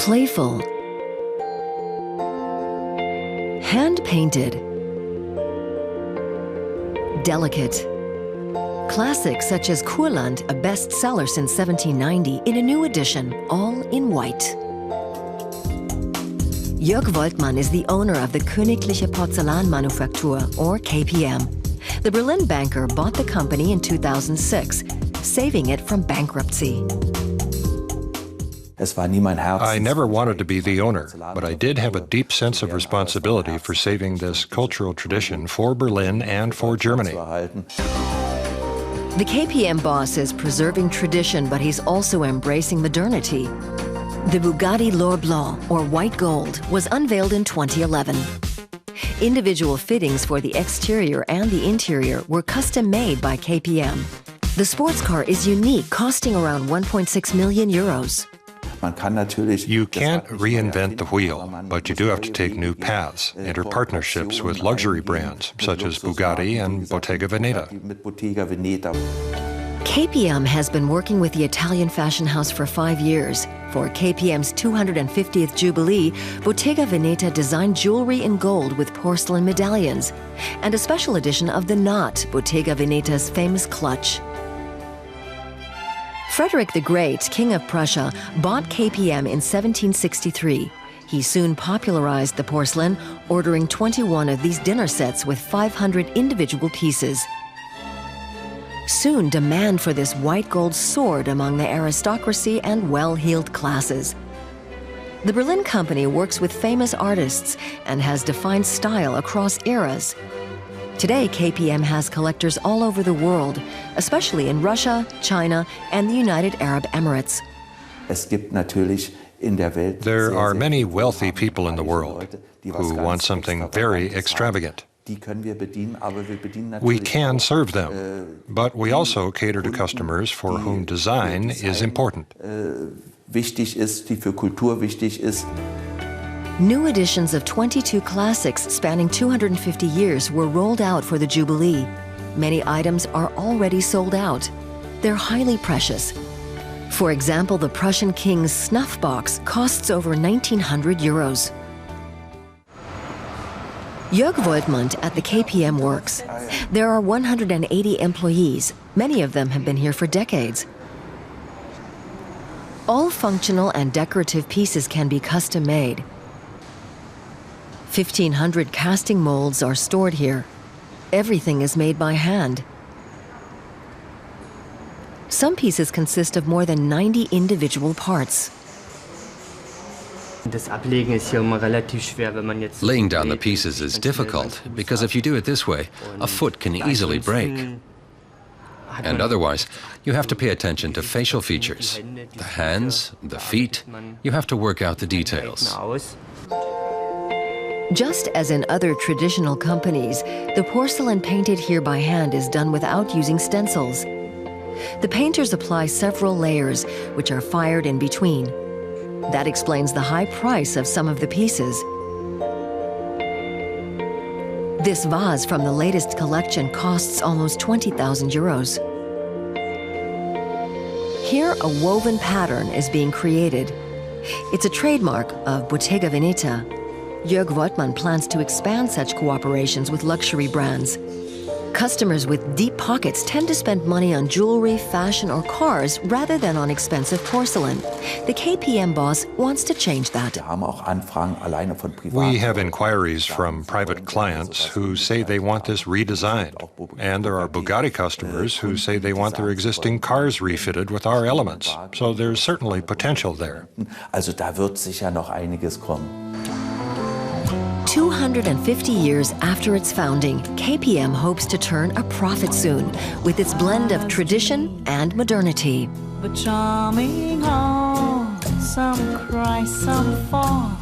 Playful, hand-painted, delicate. Classics such as Kurland, a bestseller since 1790, in a new edition, all in white. Jörg Woltmann is the owner of the Königliche Porzellan Manufactory, or KPM. The Berlin banker bought the company in 2006, saving it from bankruptcy. I never wanted to be the owner, but I did have a deep sense of responsibility for saving this cultural tradition for Berlin and for Germany. The KPM boss is preserving tradition, but he's also embracing modernity. The Bugatti L'Or Blanc, or white gold, was unveiled in 2011. Individual fittings for the exterior and the interior were custom made by KPM. The sports car is unique, costing around 1.6 million euros. You can't reinvent the wheel, but you do have to take new paths, enter partnerships with luxury brands such as Bugatti and Bottega Veneta. KPM has been working with the Italian fashion house for 5 years. For KPM's 250th Jubilee, Bottega Veneta designed jewelry in gold with porcelain medallions, and a special edition of the knot, Bottega Veneta's famous clutch. Frederick the Great, King of Prussia, bought KPM in 1763. He soon popularized the porcelain, ordering 21 of these dinner sets with 500 individual pieces. Soon, demand for this white gold soared among the aristocracy and well-heeled classes. The Berlin company works with famous artists and has defined style across eras. Today, KPM has collectors all over the world, especially in Russia, China, and the United Arab Emirates. There are many wealthy people in the world who want something very extravagant. We can serve them, but we also cater to customers for whom design is important. New editions of 22 classics spanning 250 years were rolled out for the Jubilee. Many items are already sold out. They're highly precious. For example, the Prussian king's snuff box costs over 1,900 euros. Jörg Woltmann at the KPM works. There are 180 employees. Many of them have been here for decades. All functional and decorative pieces can be custom made. 1,500 casting molds are stored here. Everything is made by hand. Some pieces consist of more than 90 individual parts. Laying down the pieces is difficult because if you do it this way, a foot can easily break. And otherwise, you have to pay attention to facial features, the hands, the feet. You have to work out the details. Just as in other traditional companies, the porcelain painted here by hand is done without using stencils. The painters apply several layers, which are fired in between. That explains the high price of some of the pieces. This vase from the latest collection costs almost 20,000 euros. Here, a woven pattern is being created. It's a trademark of Bottega Veneta. Jörg Woltmann plans to expand such cooperations with luxury brands. Customers with deep pockets tend to spend money on jewelry, fashion, or cars rather than on expensive porcelain. The KPM boss wants to change that. We have inquiries from private clients who say they want this redesigned. And there are Bugatti customers who say they want their existing cars refitted with our elements. So there's certainly potential there. 250 years after its founding, KPM hopes to turn a profit soon with its blend of tradition and modernity. But charming all, some cry, some fall.